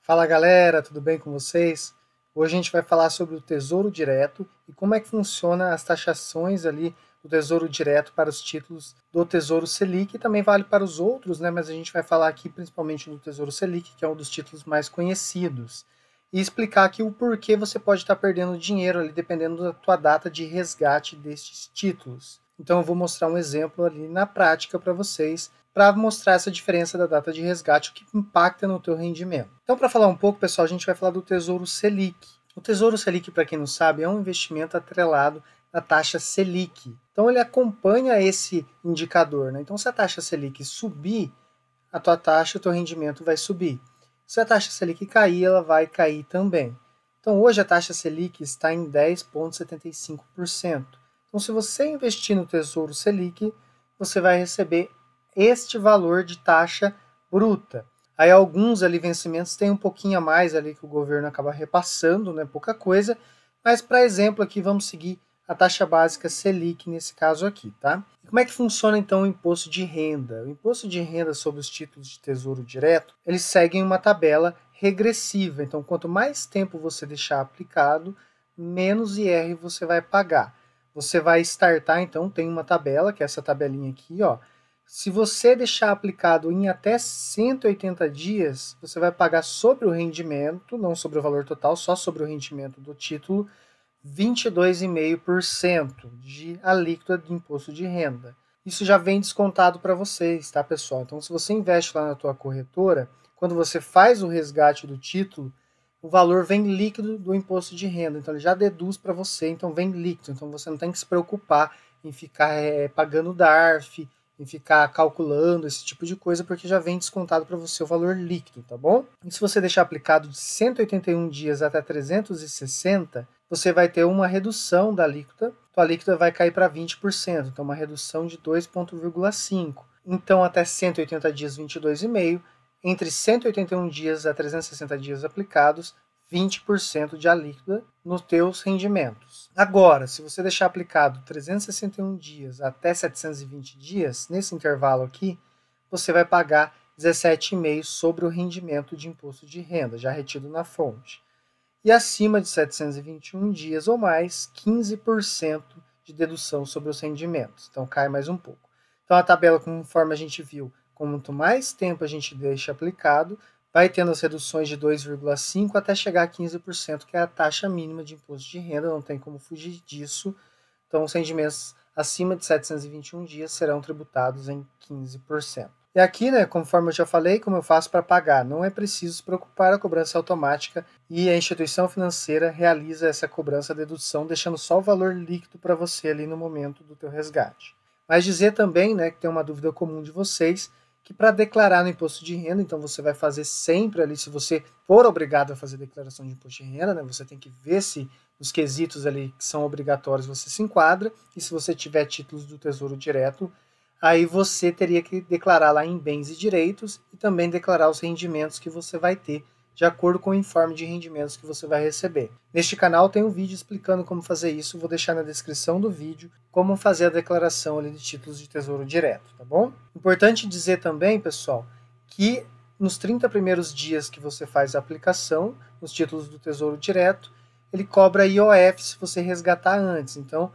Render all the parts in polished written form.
Fala galera, tudo bem com vocês? Hoje a gente vai falar sobre o Tesouro Direto e como é que funciona as taxações ali do Tesouro Direto para os títulos do Tesouro Selic e também vale para os outros, né? Mas a gente vai falar aqui principalmente do Tesouro Selic, que é um dos títulos mais conhecidos, e explicar aqui o porquê você pode estar perdendo dinheiro ali dependendo da tua data de resgate destes títulos. Então eu vou mostrar um exemplo ali na prática para vocês para mostrar essa diferença da data de resgate, o que impacta no teu rendimento. Então, para falar um pouco, pessoal, a gente vai falar do Tesouro Selic. O Tesouro Selic, para quem não sabe, é um investimento atrelado à taxa Selic. Então, ele acompanha esse indicador, né? Então, se a taxa Selic subir, a tua taxa, o teu rendimento vai subir. Se a taxa Selic cair, ela vai cair também. Então, hoje a taxa Selic está em 10,75%. Então, se você investir no Tesouro Selic, você vai receber este valor de taxa bruta. Aí alguns ali vencimentos têm um pouquinho a mais ali que o governo acaba repassando, né, pouca coisa, mas para exemplo aqui vamos seguir a taxa básica Selic nesse caso aqui, tá? E como é que funciona então o imposto de renda? O imposto de renda sobre os títulos de tesouro direto, eles seguem uma tabela regressiva, então quanto mais tempo você deixar aplicado, menos IR você vai pagar. Você vai startar, então, tem uma tabela, que é essa tabelinha aqui, ó. Se você deixar aplicado em até 180 dias, você vai pagar sobre o rendimento, não sobre o valor total, só sobre o rendimento do título, 22,5% de alíquota de imposto de renda. Isso já vem descontado para vocês, tá, pessoal? Então, se você investe lá na tua corretora, quando você faz o resgate do título, o valor vem líquido do imposto de renda. Então, ele já deduz para você, então vem líquido. Então, você não tem que se preocupar em ficar pagando DARF, em ficar calculando esse tipo de coisa, porque já vem descontado para você o valor líquido, tá bom? E se você deixar aplicado de 181 dias até 360, você vai ter uma redução da alíquota. A alíquota vai cair para 20%, então uma redução de 2,5%. Então, até 180 dias, 22,5%. Entre 181 dias a 360 dias aplicados, 20% de alíquota nos teus rendimentos. Agora, se você deixar aplicado 361 dias até 720 dias, nesse intervalo aqui, você vai pagar 17,5% sobre o rendimento de imposto de renda, já retido na fonte. E acima de 721 dias ou mais, 15% de dedução sobre os rendimentos. Então cai mais um pouco. Então a tabela, conforme a gente viu, quanto mais tempo a gente deixa aplicado, vai tendo as reduções de 2,5% até chegar a 15%, que é a taxa mínima de imposto de renda, não tem como fugir disso. Então os rendimentos acima de 721 dias serão tributados em 15%. E aqui, né, conforme eu já falei, como eu faço para pagar, não é preciso se preocupar, a cobrança automática e a instituição financeira realiza essa cobrança, dedução, deixando só o valor líquido para você ali no momento do teu resgate. Mas dizer também, né, que tem uma dúvida comum de vocês, que para declarar no imposto de renda, então você vai fazer sempre ali, se você for obrigado a fazer declaração de imposto de renda, né, você tem que ver se os quesitos ali que são obrigatórios você se enquadra, e se você tiver títulos do Tesouro Direto, aí você teria que declarar lá em bens e direitos e também declarar os rendimentos que você vai ter, de acordo com o informe de rendimentos que você vai receber. Neste canal tem um vídeo explicando como fazer isso, vou deixar na descrição do vídeo como fazer a declaração ali de títulos de tesouro direto, tá bom? Importante dizer também, pessoal, que nos 30 primeiros dias que você faz a aplicação, nos títulos do tesouro direto, ele cobra IOF se você resgatar antes. Então,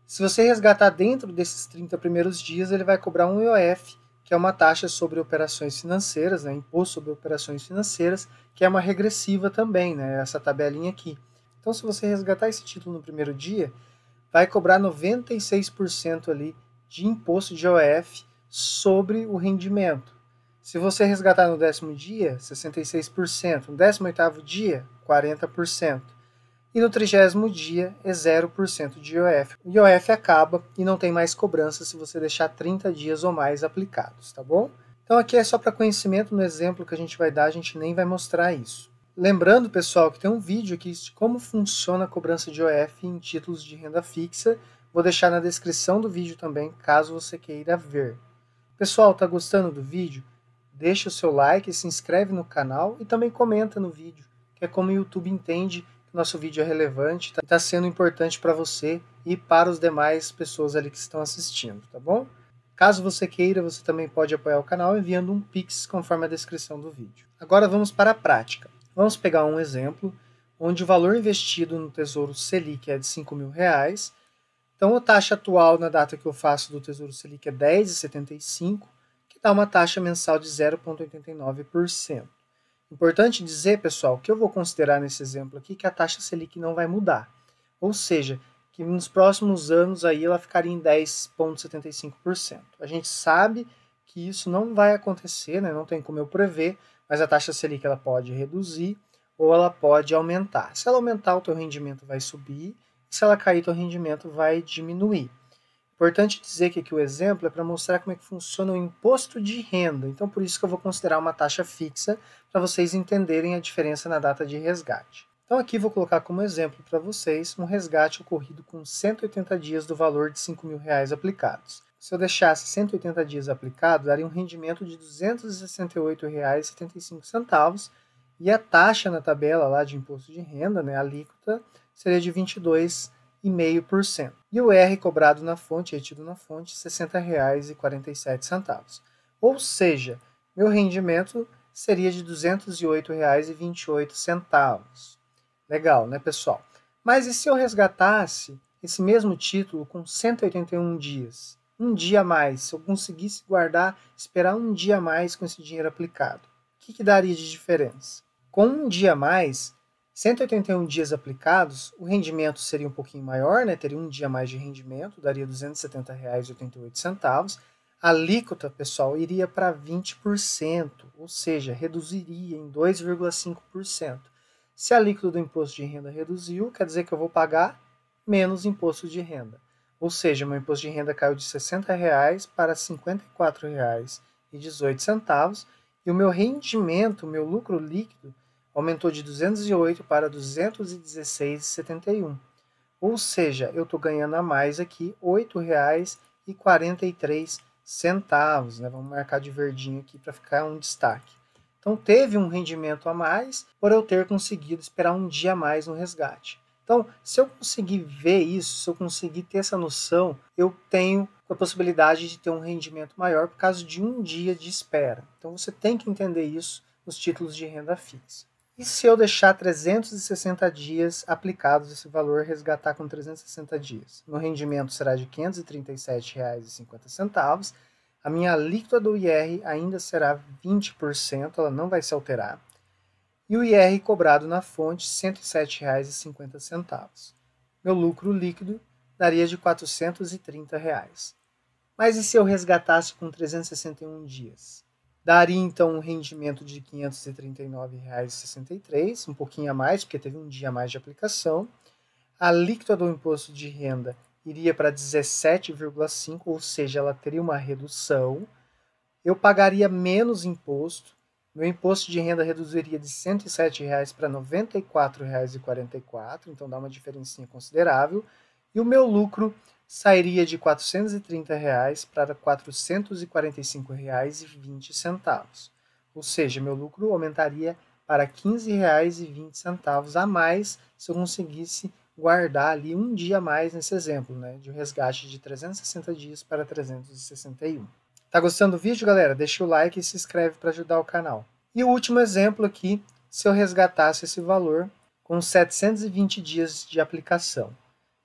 se você resgatar dentro desses 30 primeiros dias, ele vai cobrar um IOF, que é uma taxa sobre operações financeiras, né, imposto sobre operações financeiras, que é uma regressiva também, né, essa tabelinha aqui. Então, se você resgatar esse título no primeiro dia, vai cobrar 96% ali de imposto de IOF sobre o rendimento. Se você resgatar no 10º dia, 66%. No 18º dia, 40%. E no 30º dia é 0% de IOF. O IOF acaba e não tem mais cobrança se você deixar 30 dias ou mais aplicados, tá bom? Então aqui é só para conhecimento, no exemplo que a gente vai dar, a gente nem vai mostrar isso. Lembrando, pessoal, que tem um vídeo aqui de como funciona a cobrança de IOF em títulos de renda fixa. Vou deixar na descrição do vídeo também, caso você queira ver. Pessoal, tá gostando do vídeo? Deixa o seu like, se inscreve no canal e também comenta no vídeo, que é como o YouTube entende que nosso vídeo é relevante, está sendo importante para você e para os demais pessoas ali que estão assistindo, tá bom? Caso você queira, você também pode apoiar o canal enviando um Pix conforme a descrição do vídeo. Agora vamos para a prática. Vamos pegar um exemplo onde o valor investido no Tesouro Selic é de R$ 5.000. Então, a taxa atual na data que eu faço do Tesouro Selic é 10,75, que dá uma taxa mensal de 0,89%. Importante dizer, pessoal, que eu vou considerar nesse exemplo aqui que a taxa Selic não vai mudar. Ou seja, que nos próximos anos aí ela ficaria em 10,75%. A gente sabe que isso não vai acontecer, né? Não tem como eu prever, mas a taxa Selic ela pode reduzir ou ela pode aumentar. Se ela aumentar, o teu rendimento vai subir, e se ela cair, o teu rendimento vai diminuir. Importante dizer que aqui o exemplo é para mostrar como é que funciona o imposto de renda. Então, por isso que eu vou considerar uma taxa fixa para vocês entenderem a diferença na data de resgate. Então, aqui vou colocar como exemplo para vocês um resgate ocorrido com 180 dias do valor de R$ 5.000 aplicados. Se eu deixasse 180 dias aplicado, daria um rendimento de R$ 268,75 e a taxa na tabela lá de imposto de renda, né, a alíquota, seria de 22,5%. E o R cobrado na fonte, retido na fonte, R$ 60,47. Ou seja, meu rendimento seria de R$ 208,28. Legal, né, pessoal? Mas e se eu resgatasse esse mesmo título com 181 dias? Um dia a mais, se eu conseguisse guardar, esperar um dia a mais com esse dinheiro aplicado, o que daria de diferença? Com um dia a mais, 181 dias aplicados, o rendimento seria um pouquinho maior, né? Teria um dia a mais de rendimento, daria R$ 270,88. A alíquota, pessoal, iria para 20%, ou seja, reduziria em 2,5%. Se a alíquota do imposto de renda reduziu, quer dizer que eu vou pagar menos imposto de renda. Ou seja, meu imposto de renda caiu de R$ 60,00 para R$ 54,18 e o meu rendimento, meu lucro líquido, aumentou de 208 para 216,71. Ou seja, eu estou ganhando a mais aqui R$ 8,43. Né? Vamos marcar de verdinho aqui para ficar um destaque. Então teve um rendimento a mais por eu ter conseguido esperar um dia a mais no resgate. Então, se eu conseguir ver isso, se eu conseguir ter essa noção, eu tenho a possibilidade de ter um rendimento maior por causa de um dia de espera. Então você tem que entender isso nos títulos de renda fixa. E se eu deixar 360 dias aplicados esse valor, resgatar com 360 dias? Meu rendimento será de R$ 537,50. A minha alíquota do IR ainda será 20%, ela não vai se alterar. E o IR cobrado na fonte, R$ 107,50. Meu lucro líquido daria de R$ 430. Mas e se eu resgatasse com 361 dias? Daria então um rendimento de R$ 539,63, um pouquinho a mais, porque teve um dia a mais de aplicação. A alíquota do imposto de renda iria para 17,5%, ou seja, ela teria uma redução. Eu pagaria menos imposto. Meu imposto de renda reduziria de R$ 107,00 para R$ 94,44, então dá uma diferencinha considerável. E o meu lucro sairia de R$ 430,00 para R$ 445,20. Ou seja, meu lucro aumentaria para R$ 15,20 a mais se eu conseguisse guardar ali um dia a mais nesse exemplo, né, de um resgate de 360 dias para 361. Tá gostando do vídeo, galera? Deixa o like e se inscreve para ajudar o canal. E o último exemplo aqui, se eu resgatasse esse valor com 720 dias de aplicação.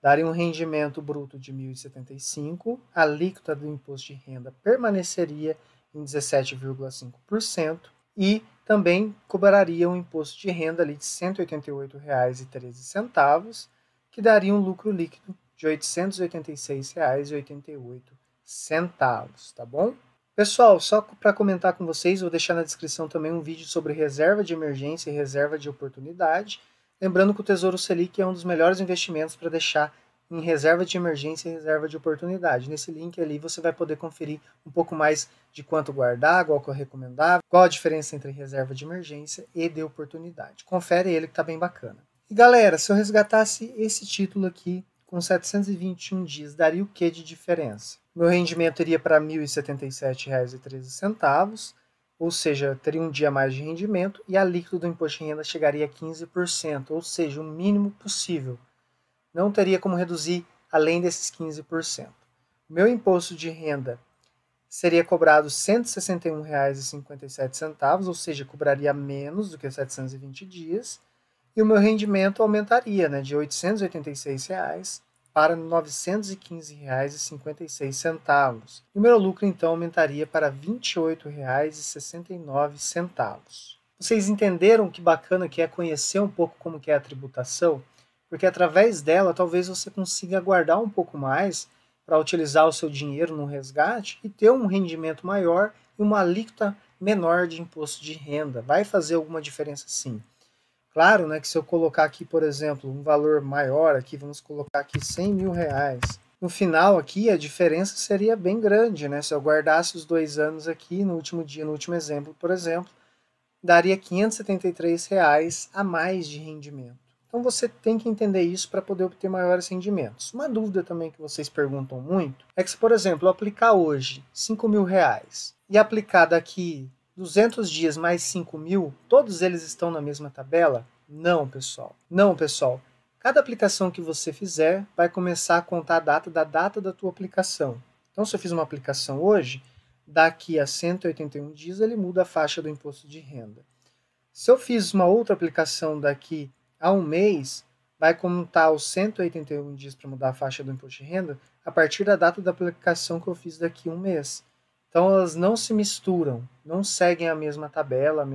Daria um rendimento bruto de 1.075, a alíquota do imposto de renda permaneceria em 17,5% e também cobraria um imposto de renda ali de R$ 188,13, que daria um lucro líquido de R$ 886,88. Tá bom? Pessoal, só para comentar com vocês, vou deixar na descrição também um vídeo sobre reserva de emergência e reserva de oportunidade. Lembrando que o Tesouro Selic é um dos melhores investimentos para deixar em reserva de emergência e reserva de oportunidade. Nesse link ali você vai poder conferir um pouco mais de quanto guardar, qual que eu recomendava, qual a diferença entre reserva de emergência e de oportunidade. Confere ele que está bem bacana. E galera, se eu resgatasse esse título aqui com 721 dias, daria o que de diferença? Meu rendimento iria para R$ 1.077,13, ou seja, teria um dia a mais de rendimento, e a alíquota do imposto de renda chegaria a 15%, ou seja, o mínimo possível. Não teria como reduzir além desses 15%. O meu imposto de renda seria cobrado R$ 161,57, ou seja, cobraria menos do que 720 dias, e o meu rendimento aumentaria, né, de R$ 886 para R$ 915,56. E o meu lucro, então, aumentaria para R$ 28,69. Vocês entenderam que bacana que é conhecer um pouco como que é a tributação? Porque através dela, talvez você consiga guardar um pouco mais para utilizar o seu dinheiro no resgate e ter um rendimento maior e uma alíquota menor de imposto de renda. Vai fazer alguma diferença, sim. Claro, né, que se eu colocar aqui, por exemplo, um valor maior aqui, vamos colocar aqui R$ 100 mil. No final aqui, a diferença seria bem grande, né? Se eu guardasse os 2 anos aqui, no último dia, no último exemplo, por exemplo, daria R$ 573 a mais de rendimento. Então você tem que entender isso para poder obter maiores rendimentos. Uma dúvida também que vocês perguntam muito é que se, por exemplo, eu aplicar hoje R$ 5 mil e aplicar daqui 200 dias mais 5 mil, todos eles estão na mesma tabela? Não, pessoal. Não, pessoal. Cada aplicação que você fizer vai começar a contar a data da tua aplicação. Então, se eu fiz uma aplicação hoje, daqui a 181 dias ele muda a faixa do imposto de renda. Se eu fiz uma outra aplicação daqui a um mês, vai contar os 181 dias para mudar a faixa do imposto de renda a partir da data da aplicação que eu fiz daqui a um mês. Então elas não se misturam, não seguem a mesma tabela,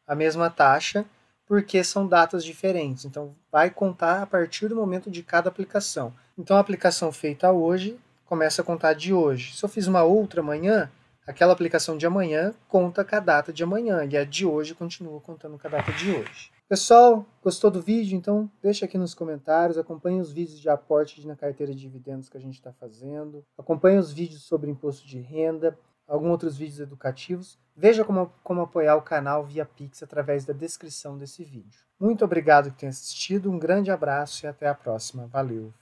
a mesma taxa, porque são datas diferentes. Então vai contar a partir do momento de cada aplicação. Então a aplicação feita hoje começa a contar de hoje. Se eu fiz uma outra amanhã, aquela aplicação de amanhã conta com a data de amanhã, e a de hoje continua contando com a data de hoje. Pessoal, gostou do vídeo? Então deixa aqui nos comentários, acompanhe os vídeos de aporte na carteira de dividendos que a gente está fazendo, acompanhe os vídeos sobre imposto de renda, alguns outros vídeos educativos. Veja como apoiar o canal via Pix através da descrição desse vídeo. Muito obrigado por ter assistido, um grande abraço e até a próxima. Valeu!